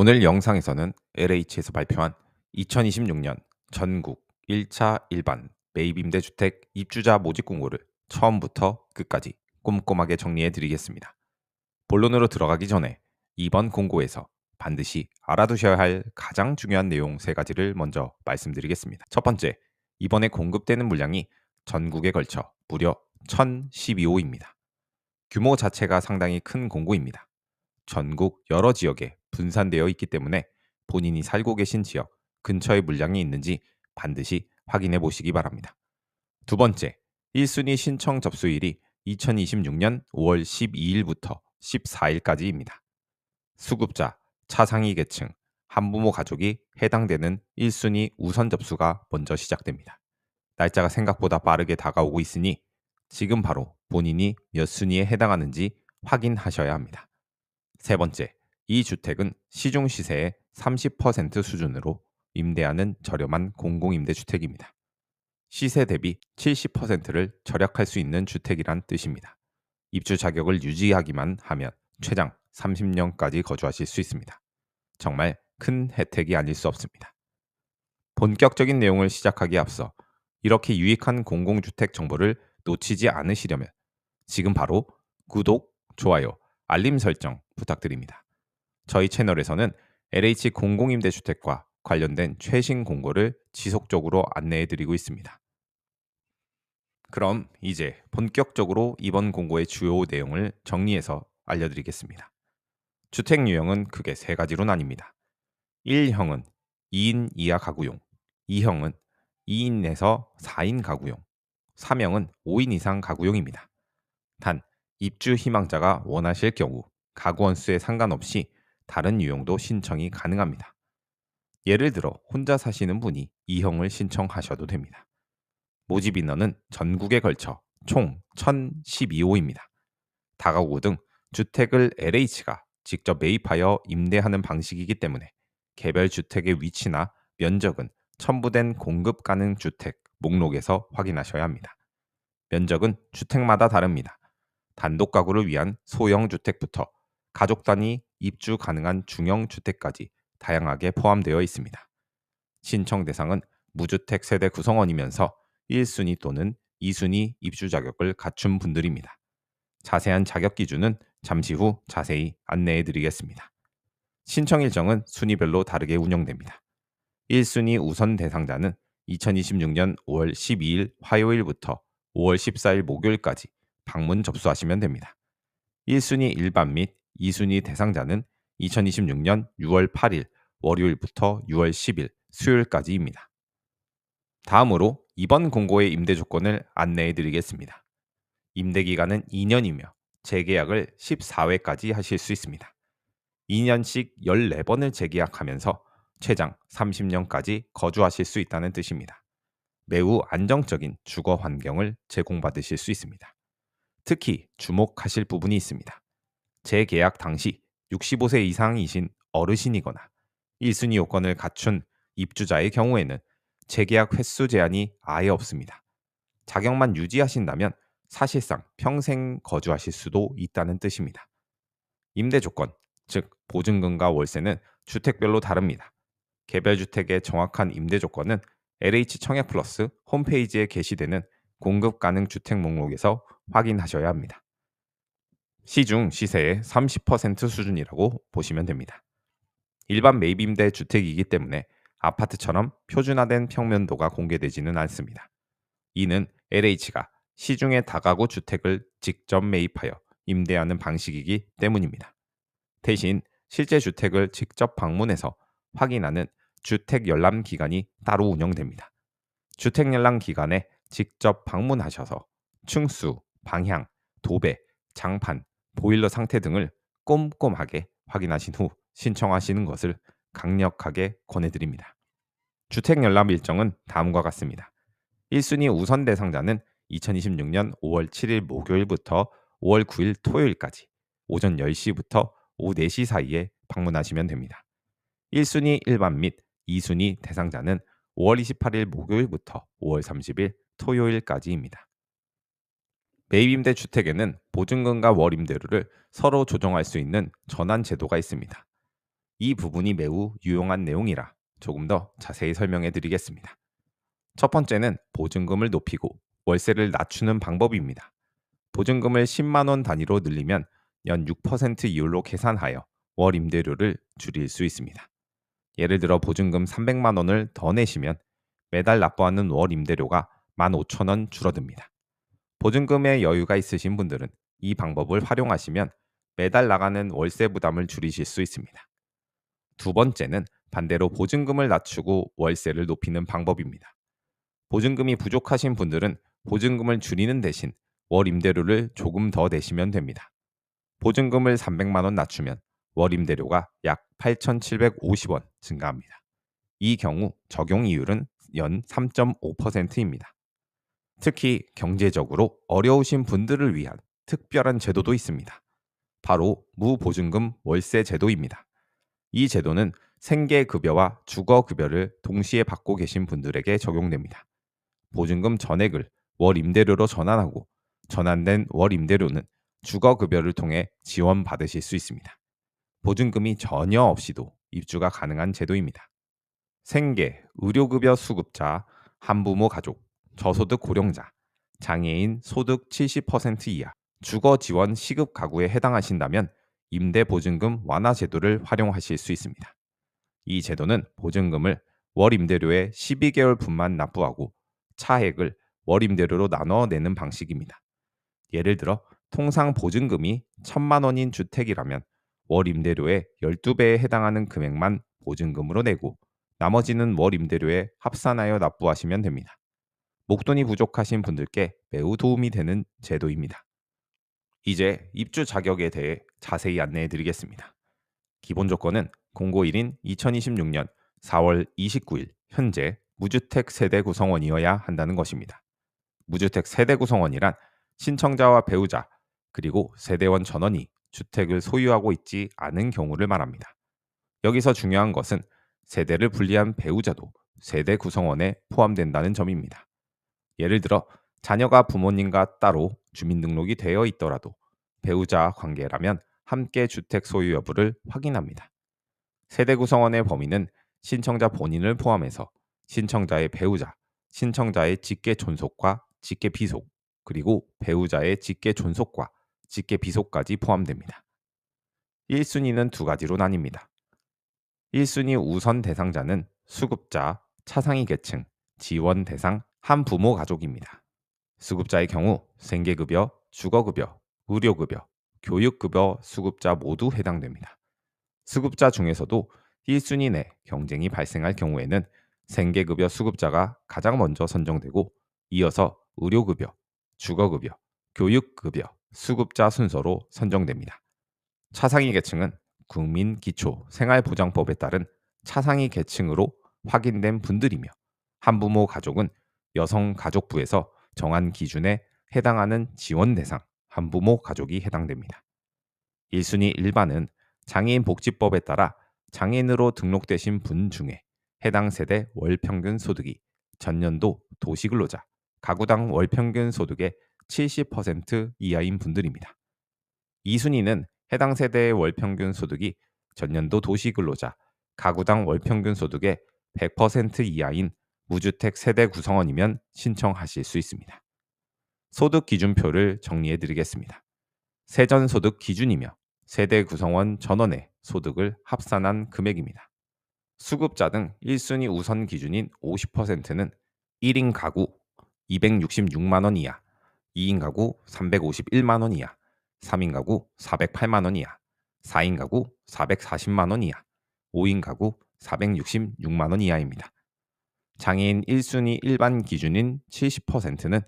오늘 영상에서는 LH에서 발표한 2026년 전국 1차 일반 매입임대주택 입주자 모집 공고를 처음부터 끝까지 꼼꼼하게 정리해 드리겠습니다. 본론으로 들어가기 전에 이번 공고에서 반드시 알아두셔야 할 가장 중요한 내용 세 가지를 먼저 말씀드리겠습니다. 첫 번째, 이번에 공급되는 물량이 전국에 걸쳐 무려 1012호입니다. 규모 자체가 상당히 큰 공고입니다. 전국 여러 지역에 분산되어 있기 때문에 본인이 살고 계신 지역 근처에 물량이 있는지 반드시 확인해 보시기 바랍니다. 두 번째, 1순위 신청 접수일이 2026년 5월 12일부터 14일까지입니다. 수급자, 차상위 계층, 한부모 가족이 해당되는 1순위 우선 접수가 먼저 시작됩니다. 날짜가 생각보다 빠르게 다가오고 있으니 지금 바로 본인이 몇 순위에 해당하는지 확인하셔야 합니다. 세 번째, 이 주택은 시중 시세의 30% 수준으로 임대하는 저렴한 공공임대주택입니다. 시세 대비 70%를 절약할 수 있는 주택이란 뜻입니다. 입주 자격을 유지하기만 하면 최장 30년까지 거주하실 수 있습니다. 정말 큰 혜택이 아닐 수 없습니다. 본격적인 내용을 시작하기에 앞서 이렇게 유익한 공공주택 정보를 놓치지 않으시려면 지금 바로 구독, 좋아요, 알림 설정 부탁드립니다. 저희 채널에서는 LH 공공임대주택과 관련된 최신 공고를 지속적으로 안내해 드리고 있습니다. 그럼 이제 본격적으로 이번 공고의 주요 내용을 정리해서 알려드리겠습니다. 주택 유형은 크게 세 가지로 나뉩니다. 1형은 2인 이하 가구용, 2형은 2인에서 4인 가구용, 3형은 5인 이상 가구용입니다. 단, 입주 희망자가 원하실 경우 가구 원수에 상관없이 다른 유형도 신청이 가능합니다. 예를 들어 혼자 사시는 분이 2형을 신청하셔도 됩니다. 모집 인원은 전국에 걸쳐 총 1012호입니다. 다가구 등 주택을 LH가 직접 매입하여 임대하는 방식이기 때문에 개별 주택의 위치나 면적은 첨부된 공급 가능 주택 목록에서 확인하셔야 합니다. 면적은 주택마다 다릅니다. 단독 가구를 위한 소형 주택부터 가족 단위 입주 가능한 중형 주택까지 다양하게 포함되어 있습니다. 신청 대상은 무주택 세대 구성원이면서 1순위 또는 2순위 입주 자격을 갖춘 분들입니다. 자세한 자격 기준은 잠시 후 자세히 안내해 드리겠습니다. 신청 일정은 순위별로 다르게 운영됩니다. 1순위 우선 대상자는 2026년 5월 12일 화요일부터 5월 14일 목요일까지 방문 접수하시면 됩니다. 1순위 일반 및 2순위 대상자는 2026년 6월 8일 월요일부터 6월 10일 수요일까지입니다. 다음으로 이번 공고의 임대 조건을 안내해 드리겠습니다. 임대 기간은 2년이며 재계약을 14회까지 하실 수 있습니다. 2년씩 14번을 재계약하면서 최장 30년까지 거주하실 수 있다는 뜻입니다. 매우 안정적인 주거 환경을 제공받으실 수 있습니다. 특히 주목하실 부분이 있습니다. 재계약 당시 65세 이상이신 어르신이거나 1순위 요건을 갖춘 입주자의 경우에는 재계약 횟수 제한이 아예 없습니다. 자격만 유지하신다면 사실상 평생 거주하실 수도 있다는 뜻입니다. 임대 조건, 즉 보증금과 월세는 주택별로 다릅니다. 개별 주택의 정확한 임대 조건은 LH 청약 플러스 홈페이지에 게시되는 공급 가능 주택 목록에서 확인하셔야 합니다. 시중 시세의 30% 수준이라고 보시면 됩니다. 일반 매입 임대 주택이기 때문에 아파트처럼 표준화된 평면도가 공개되지는 않습니다. 이는 LH가 시중의 다가구 주택을 직접 매입하여 임대하는 방식이기 때문입니다. 대신 실제 주택을 직접 방문해서 확인하는 주택 열람 기간이 따로 운영됩니다. 주택 열람 기간에 직접 방문하셔서 층수, 방향, 도배, 장판, 보일러 상태 등을 꼼꼼하게 확인하신 후 신청하시는 것을 강력하게 권해드립니다. 주택 열람 일정은 다음과 같습니다. 1순위 우선 대상자는 2026년 5월 7일 목요일부터 5월 9일 토요일까지 오전 10시부터 오후 4시 사이에 방문하시면 됩니다. 1순위 일반 및 2순위 대상자는 5월 28일 목요일부터 5월 30일 토요일까지입니다. 매입임대 주택에는 보증금과 월임대료를 서로 조정할 수 있는 전환 제도가 있습니다. 이 부분이 매우 유용한 내용이라 조금 더 자세히 설명해 드리겠습니다. 첫 번째는 보증금을 높이고 월세를 낮추는 방법입니다. 보증금을 10만 원 단위로 늘리면 연 6% 이율로 계산하여 월 임대료를 줄일 수 있습니다. 예를 들어 보증금 300만 원을 더 내시면 매달 납부하는 월 임대료가 15,000원 줄어듭니다. 보증금에 여유가 있으신 분들은 이 방법을 활용하시면 매달 나가는 월세 부담을 줄이실 수 있습니다. 두 번째는 반대로 보증금을 낮추고 월세를 높이는 방법입니다. 보증금이 부족하신 분들은 보증금을 줄이는 대신 월 임대료를 조금 더 내시면 됩니다. 보증금을 300만 원 낮추면 월 임대료가 약 8,750원 증가합니다. 이 경우 적용 이율은 연 3.5%입니다. 특히 경제적으로 어려우신 분들을 위한 특별한 제도도 있습니다. 바로 무보증금 월세 제도입니다. 이 제도는 생계급여와 주거급여를 동시에 받고 계신 분들에게 적용됩니다. 보증금 전액을 월 임대료로 전환하고 전환된 월 임대료는 주거급여를 통해 지원받으실 수 있습니다. 보증금이 전혀 없이도 입주가 가능한 제도입니다. 생계, 의료급여 수급자, 한부모 가족, 저소득 고령자, 장애인 소득 70% 이하, 주거 지원 시급 가구에 해당하신다면 임대보증금 완화 제도를 활용하실 수 있습니다. 이 제도는 보증금을 월 임대료의 12개월분만 납부하고 차액을 월 임대료로 나눠 내는 방식입니다. 예를 들어 통상 보증금이 1,000만 원인 주택이라면 월 임대료의 12배에 해당하는 금액만 보증금으로 내고 나머지는 월 임대료에 합산하여 납부하시면 됩니다. 목돈이 부족하신 분들께 매우 도움이 되는 제도입니다. 이제 입주 자격에 대해 자세히 안내해 드리겠습니다. 기본 조건은 공고1인 2026년 4월 29일 현재 무주택 세대 구성원이어야 한다는 것입니다. 무주택 세대 구성원이란 신청자와 배우자 그리고 세대원 전원이 주택을 소유하고 있지 않은 경우를 말합니다. 여기서 중요한 것은 세대를 분리한 배우자도 세대 구성원에 포함된다는 점입니다. 예를 들어 자녀가 부모님과 따로 주민등록이 되어 있더라도 배우자 관계라면 함께 주택 소유 여부를 확인합니다. 세대 구성원의 범위는 신청자 본인을 포함해서 신청자의 배우자, 신청자의 직계 존속과 직계 비속, 그리고 배우자의 직계 존속과 직계 비속까지 포함됩니다. 1순위는 두 가지로 나뉩니다. 1순위 우선 대상자는 수급자, 차상위 계층, 지원 대상, 한부모 가족입니다. 수급자의 경우 생계급여, 주거급여, 의료급여, 교육급여 수급자 모두 해당됩니다. 수급자 중에서도 1순위 내 경쟁이 발생할 경우에는 생계급여 수급자가 가장 먼저 선정되고 이어서 의료급여, 주거급여, 교육급여 수급자 순서로 선정됩니다. 차상위 계층은 국민기초생활보장법에 따른 차상위 계층으로 확인된 분들이며 한부모 가족은 여성가족부에서 정한 기준에 해당하는 지원 대상 한부모 가족이 해당됩니다. 1순위 일반은 장애인복지법에 따라 장애인으로 등록되신 분 중에 해당 세대 월평균 소득이 전년도 도시근로자 가구당 월평균 소득의 70% 이하인 분들입니다. 2순위는 해당 세대의 월평균 소득이 전년도 도시근로자 가구당 월평균 소득의 100% 이하인 무주택 세대 구성원이면 신청하실 수 있습니다. 소득 기준표를 정리해 드리겠습니다. 세전소득 기준이며 세대 구성원 전원의 소득을 합산한 금액입니다. 수급자 등 1순위 우선 기준인 50%는 1인 가구 266만 원 이하, 2인 가구 351만 원 이하, 3인 가구 408만 원 이하, 4인 가구 440만 원 이하, 5인 가구 466만 원 이하입니다. 장애인 1순위 일반 기준인 70%는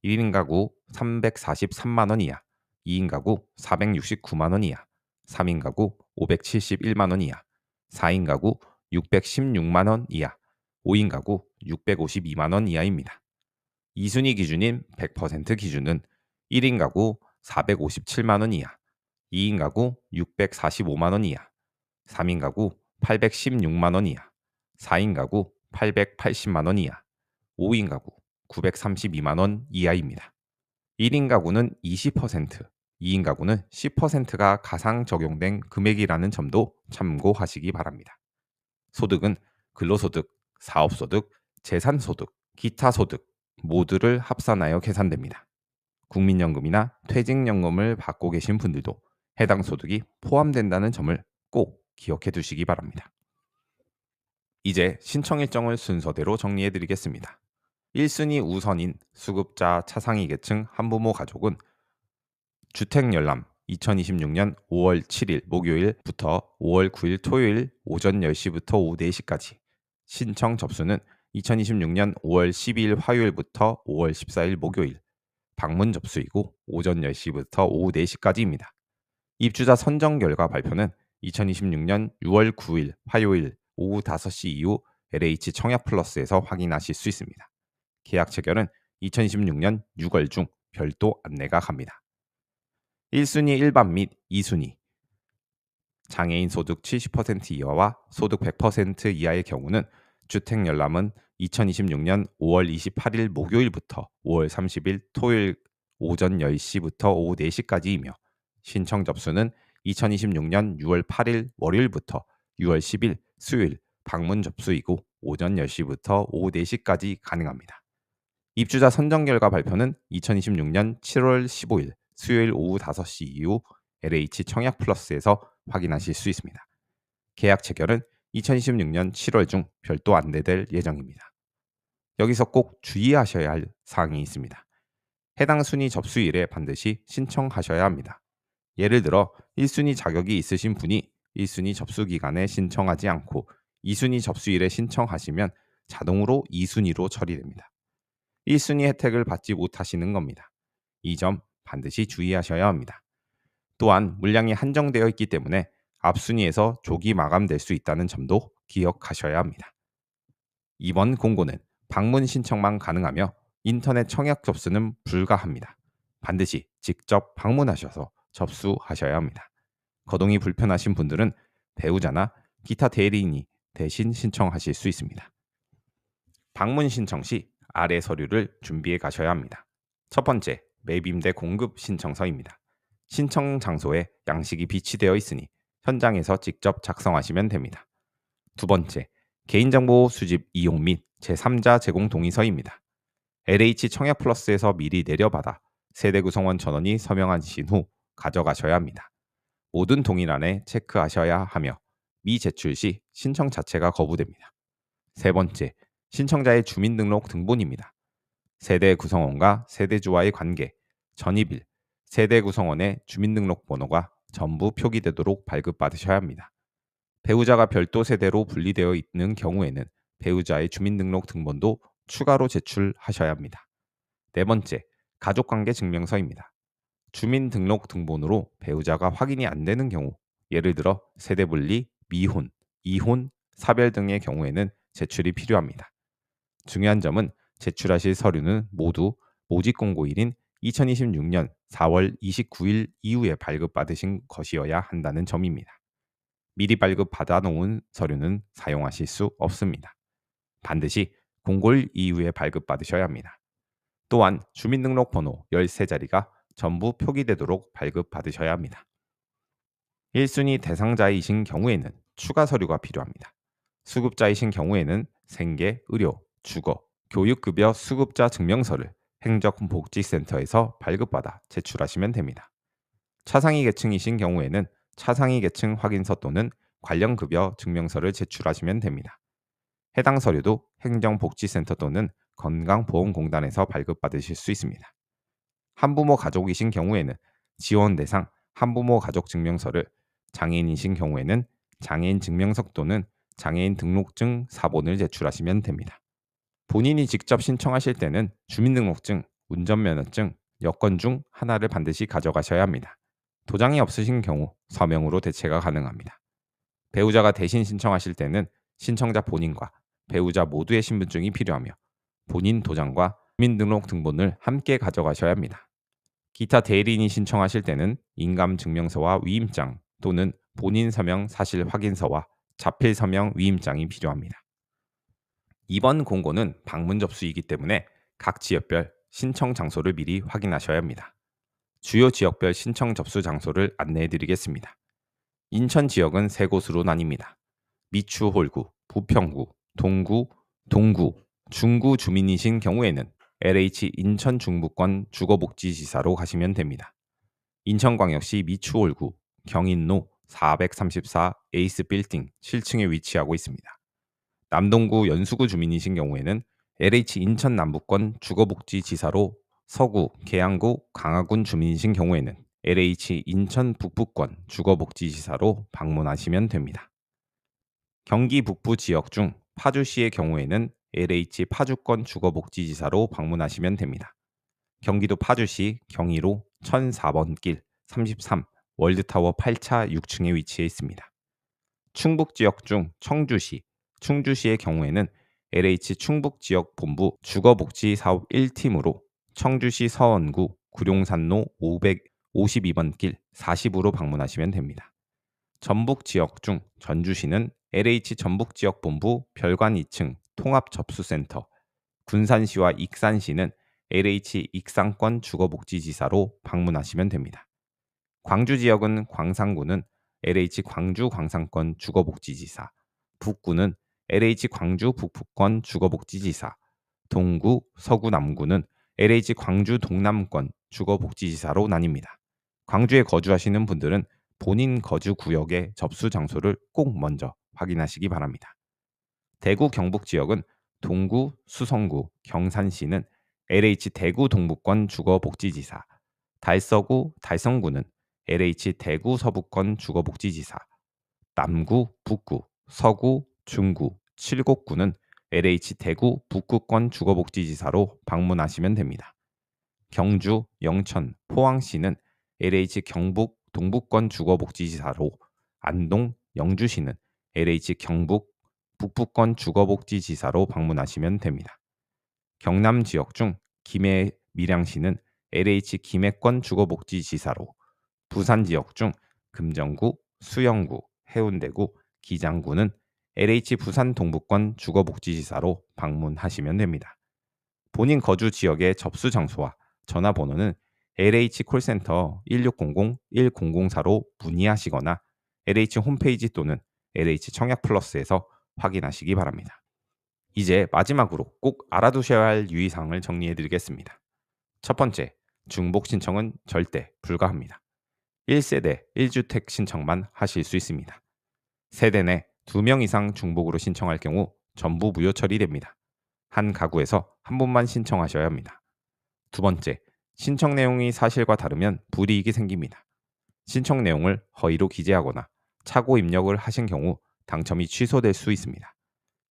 1인 가구 343만 원 이하, 2인 가구 469만 원 이하, 3인 가구 571만 원 이하, 4인 가구 616만 원 이하, 5인 가구 652만 원 이하입니다. 2순위 기준인 100% 기준은 1인 가구 457만 원 이하, 2인 가구 645만 원 이하, 3인 가구 816만 원 이하, 4인 가구 880만 원 이하, 5인 가구 932만 원 이하입니다. 1인 가구는 20%, 2인 가구는 10%가 가상 적용된 금액이라는 점도 참고하시기 바랍니다. 소득은 근로소득, 사업소득, 재산소득, 기타 소득 모두를 합산하여 계산됩니다. 국민연금이나 퇴직연금을 받고 계신 분들도 해당 소득이 포함된다는 점을 꼭 기억해 두시기 바랍니다. 이제 신청 일정을 순서대로 정리해 드리겠습니다. 1순위 우선인 수급자 차상위 계층 한부모 가족은 주택열람 2026년 5월 7일 목요일부터 5월 9일 토요일 오전 10시부터 오후 4시까지, 신청 접수는 2026년 5월 12일 화요일부터 5월 14일 목요일, 방문 접수이고 오전 10시부터 오후 4시까지입니다. 입주자 선정 결과 발표는 2026년 6월 9일 화요일 오후 5시 이후 LH 청약 플러스에서 확인하실 수 있습니다. 계약 체결은 2026년 6월 중 별도 안내가 갑니다. 1순위 일반 및 2순위 장애인 소득 70% 이하와 소득 100% 이하의 경우는 주택 열람은 2026년 5월 28일 목요일부터 5월 30일 토요일 오전 10시부터 오후 4시까지이며, 신청 접수는 2026년 6월 8일 월요일부터 6월 10일 수요일 방문 접수이고 오전 10시부터 오후 4시까지 가능합니다. 입주자 선정 결과 발표는 2026년 7월 15일 수요일 오후 5시 이후 LH 청약 플러스에서 확인하실 수 있습니다. 계약 체결은 2026년 7월 중 별도 안내될 예정입니다. 여기서 꼭 주의하셔야 할 사항이 있습니다. 해당 순위 접수일에 반드시 신청하셔야 합니다. 예를 들어 1순위 자격이 있으신 분이 1순위 접수 기간에 신청하지 않고 2순위 접수일에 신청하시면 자동으로 2순위로 처리됩니다. 1순위 혜택을 받지 못하시는 겁니다. 이 점 반드시 주의하셔야 합니다. 또한 물량이 한정되어 있기 때문에 앞순위에서 조기 마감될 수 있다는 점도 기억하셔야 합니다. 이번 공고는 방문 신청만 가능하며 인터넷 청약 접수는 불가합니다. 반드시 직접 방문하셔서 접수하셔야 합니다. 거동이 불편하신 분들은 배우자나 기타 대리인이 대신 신청하실 수 있습니다. 방문 신청 시 아래 서류를 준비해 가셔야 합니다. 첫 번째, 매입임대 공급 신청서입니다. 신청 장소에 양식이 비치되어 있으니 현장에서 직접 작성하시면 됩니다. 두 번째, 개인정보 수집 이용 및 제3자 제공 동의서입니다. LH 청약 플러스에서 미리 내려받아 세대 구성원 전원이 서명하신 후 가져가셔야 합니다. 모든 동의란에 체크하셔야 하며 미제출 시 신청 자체가 거부됩니다. 세 번째, 신청자의 주민등록 등본입니다. 세대 구성원과 세대주와의 관계, 전입일, 세대 구성원의 주민등록번호가 전부 표기되도록 발급받으셔야 합니다. 배우자가 별도 세대로 분리되어 있는 경우에는 배우자의 주민등록 등본도 추가로 제출하셔야 합니다. 네 번째, 가족관계 증명서입니다. 주민등록 등본으로 배우자가 확인이 안 되는 경우, 예를 들어 세대분리, 미혼, 이혼, 사별 등의 경우에는 제출이 필요합니다. 중요한 점은 제출하실 서류는 모두 모집공고일인 2026년 4월 29일 이후에 발급받으신 것이어야 한다는 점입니다. 미리 발급 받아놓은 서류는 사용하실 수 없습니다. 반드시 공고일 이후에 발급받으셔야 합니다. 또한 주민등록번호 13자리가 전부 표기되도록 발급받으셔야 합니다. 1순위 대상자이신 경우에는 추가 서류가 필요합니다. 수급자이신 경우에는 생계, 의료, 주거, 교육급여 수급자 증명서를 행정복지센터에서 발급받아 제출하시면 됩니다. 차상위 계층이신 경우에는 차상위 계층 확인서 또는 관련 급여 증명서를 제출하시면 됩니다. 해당 서류도 행정복지센터 또는 건강보험공단에서 발급받으실 수 있습니다. 한부모 가족이신 경우에는 지원 대상 한부모 가족 증명서를, 장애인이신 경우에는 장애인 증명서 또는 장애인 등록증 사본을 제출하시면 됩니다. 본인이 직접 신청하실 때는 주민등록증, 운전면허증, 여권 중 하나를 반드시 가져가셔야 합니다. 도장이 없으신 경우 서명으로 대체가 가능합니다. 배우자가 대신 신청하실 때는 신청자 본인과 배우자 모두의 신분증이 필요하며 본인 도장과 주민등록 등본을 함께 가져가셔야 합니다. 기타 대리인이 신청하실 때는 인감증명서와 위임장 또는 본인 서명 사실 확인서와 자필 서명 위임장이 필요합니다. 이번 공고는 방문 접수이기 때문에 각 지역별 신청 장소를 미리 확인하셔야 합니다. 주요 지역별 신청 접수 장소를 안내해 드리겠습니다. 인천 지역은 세 곳으로 나뉩니다. 미추홀구, 부평구, 동구, 중구 주민이신 경우에는 LH 인천 중부권 주거복지지사로 가시면 됩니다. 인천광역시 미추홀구 경인로 434 에이스 빌딩 7층에 위치하고 있습니다. 남동구 연수구 주민이신 경우에는 LH 인천 남부권 주거복지지사로, 서구 계양구 강화군 주민이신 경우에는 LH 인천 북부권 주거복지지사로 방문하시면 됩니다. 경기 북부 지역 중 파주시의 경우에는 LH 파주권 주거복지지사로 방문하시면 됩니다. 경기도 파주시 경의로 1004번 길 33 월드타워 8차 6층에 위치해 있습니다. 충북 지역 중 충주시의 경우에는 LH 충북지역본부 주거복지사업 1팀으로 청주시 서원구 구룡산로 552번 길 40으로 방문하시면 됩니다. 전북 지역 중 전주시는 LH 전북지역본부 별관 2층 통합접수센터, 군산시와 익산시는 LH 익산권 주거복지지사로 방문하시면 됩니다. 광주 지역은 광산구는 LH 광주 광산권 주거복지지사, 북구는 LH 광주 북부권 주거복지지사, 동구, 서구, 남구는 LH 광주 동남권 주거복지지사로 나뉩니다. 광주에 거주하시는 분들은 본인 거주 구역의 접수 장소를 꼭 먼저 확인하시기 바랍니다. 대구 경북 지역은 동구, 수성구, 경산시는 LH 대구 동부권 주거복지지사, 달서구, 달성구는 LH 대구 서부권 주거복지지사, 남구, 북구, 서구, 중구, 칠곡구는 LH 대구 북구권 주거복지지사로 방문하시면 됩니다. 경주, 영천, 포항시는 LH 경북 동부권 주거복지지사로, 안동, 영주시는 LH 경북 북부권 주거복지지사로 방문하시면 됩니다. 경남 지역 중 김해, 밀양시는 LH 김해권 주거복지지사로, 부산 지역 중 금정구, 수영구, 해운대구, 기장구는 LH 부산 동부권 주거복지지사로 방문하시면 됩니다. 본인 거주 지역의 접수 장소와 전화번호는 LH 콜센터 1600-1004로 문의하시거나 LH 홈페이지 또는 LH 청약 플러스에서 확인하시기 바랍니다. 이제 마지막으로 꼭 알아두셔야 할 유의사항을 정리해 드리겠습니다. 첫 번째, 중복 신청은 절대 불가합니다. 1세대 1주택 신청만 하실 수 있습니다. 세대 내 2명 이상 중복으로 신청할 경우 전부 무효 처리됩니다. 한 가구에서 한 분만 신청하셔야 합니다. 두 번째, 신청 내용이 사실과 다르면 불이익이 생깁니다. 신청 내용을 허위로 기재하거나 착오 입력을 하신 경우 당첨이 취소될 수 있습니다.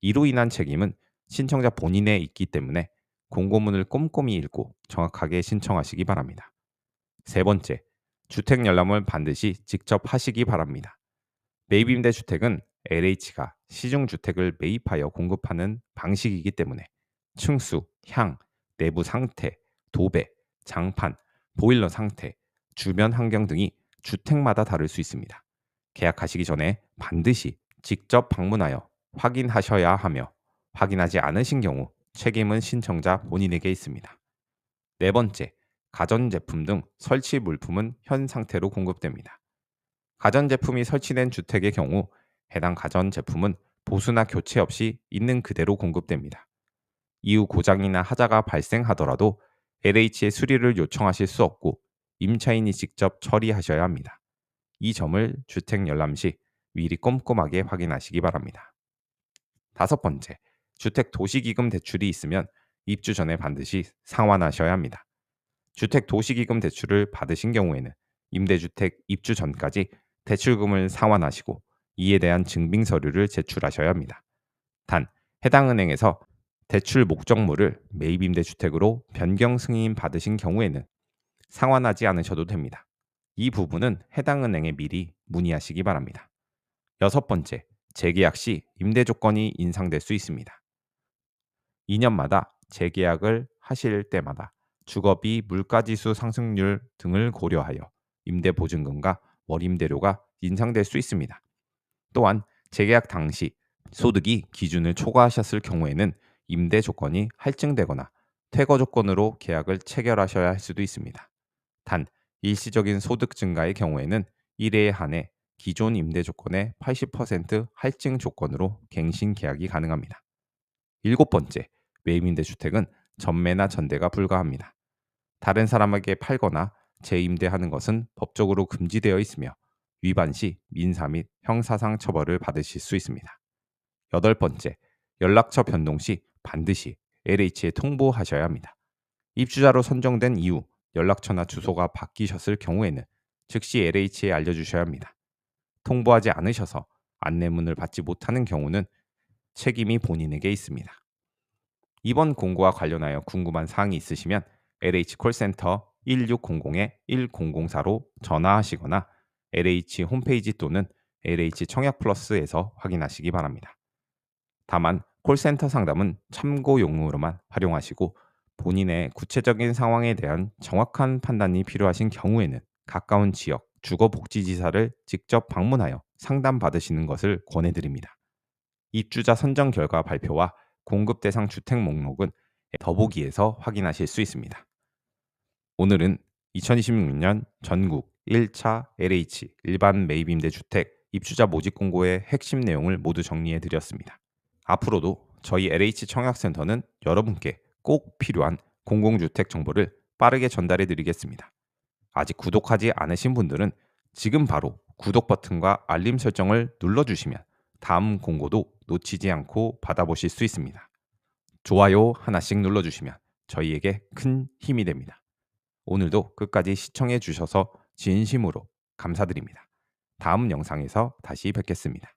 이로 인한 책임은 신청자 본인에 있기 때문에 공고문을 꼼꼼히 읽고 정확하게 신청하시기 바랍니다. 세 번째, 주택 열람을 반드시 직접 하시기 바랍니다. 매입임대주택은 LH가 시중주택을 매입하여 공급하는 방식이기 때문에 층수, 향, 내부 상태, 도배, 장판, 보일러 상태, 주변 환경 등이 주택마다 다를 수 있습니다. 계약하시기 전에 반드시 직접 방문하여 확인하셔야 하며, 확인하지 않으신 경우 책임은 신청자 본인에게 있습니다. 네 번째, 가전제품 등 설치 물품은 현 상태로 공급됩니다. 가전제품이 설치된 주택의 경우 해당 가전제품은 보수나 교체 없이 있는 그대로 공급됩니다. 이후 고장이나 하자가 발생하더라도 LH의 수리를 요청하실 수 없고 임차인이 직접 처리하셔야 합니다. 이 점을 주택 열람 시 미리 꼼꼼하게 확인하시기 바랍니다. 다섯 번째, 주택 도시기금 대출이 있으면 입주 전에 반드시 상환하셔야 합니다. 주택 도시기금 대출을 받으신 경우에는 임대주택 입주 전까지 대출금을 상환하시고 이에 대한 증빙 서류를 제출하셔야 합니다. 단, 해당 은행에서 대출 목적물을 매입임대주택으로 변경 승인 받으신 경우에는 상환하지 않으셔도 됩니다. 이 부분은 해당 은행에 미리 문의하시기 바랍니다. 여섯 번째, 재계약 시 임대 조건이 인상될 수 있습니다. 2년마다 재계약을 하실 때마다 주거비, 물가지수 상승률 등을 고려하여 임대보증금과 월임대료가 인상될 수 있습니다. 또한 재계약 당시 소득이 기준을 초과하셨을 경우에는 임대 조건이 할증되거나 퇴거 조건으로 계약을 체결하셔야 할 수도 있습니다. 단, 일시적인 소득 증가의 경우에는 1회에 한해 기존 임대 조건의 80% 할증 조건으로 갱신 계약이 가능합니다. 일곱 번째, 매입임대 주택은 전매나 전대가 불가합니다. 다른 사람에게 팔거나 재임대하는 것은 법적으로 금지되어 있으며 위반 시 민사 및 형사상 처벌을 받으실 수 있습니다. 여덟 번째, 연락처 변동 시 반드시 LH에 통보하셔야 합니다. 입주자로 선정된 이후 연락처나 주소가 바뀌셨을 경우에는 즉시 LH에 알려주셔야 합니다. 통보하지 않으셔서 안내문을 받지 못하는 경우는 책임이 본인에게 있습니다. 이번 공고와 관련하여 궁금한 사항이 있으시면 LH 콜센터 1600-1004로 전화하시거나 LH 홈페이지 또는 LH 청약 플러스에서 확인하시기 바랍니다. 다만 콜센터 상담은 참고용으로만 활용하시고 본인의 구체적인 상황에 대한 정확한 판단이 필요하신 경우에는 가까운 지역 주거복지지사를 직접 방문하여 상담받으시는 것을 권해드립니다. 입주자 선정 결과 발표와 공급 대상 주택 목록은 더보기에서 확인하실 수 있습니다. 오늘은 2026년 전국 1차 LH 일반 매입임대 주택 입주자 모집 공고의 핵심 내용을 모두 정리해 드렸습니다. 앞으로도 저희 LH 청약센터는 여러분께 꼭 필요한 공공주택 정보를 빠르게 전달해 드리겠습니다. 아직 구독하지 않으신 분들은 지금 바로 구독 버튼과 알림 설정을 눌러주시면 다음 공고도 놓치지 않고 받아보실 수 있습니다. 좋아요 하나씩 눌러주시면 저희에게 큰 힘이 됩니다. 오늘도 끝까지 시청해 주셔서 진심으로 감사드립니다. 다음 영상에서 다시 뵙겠습니다.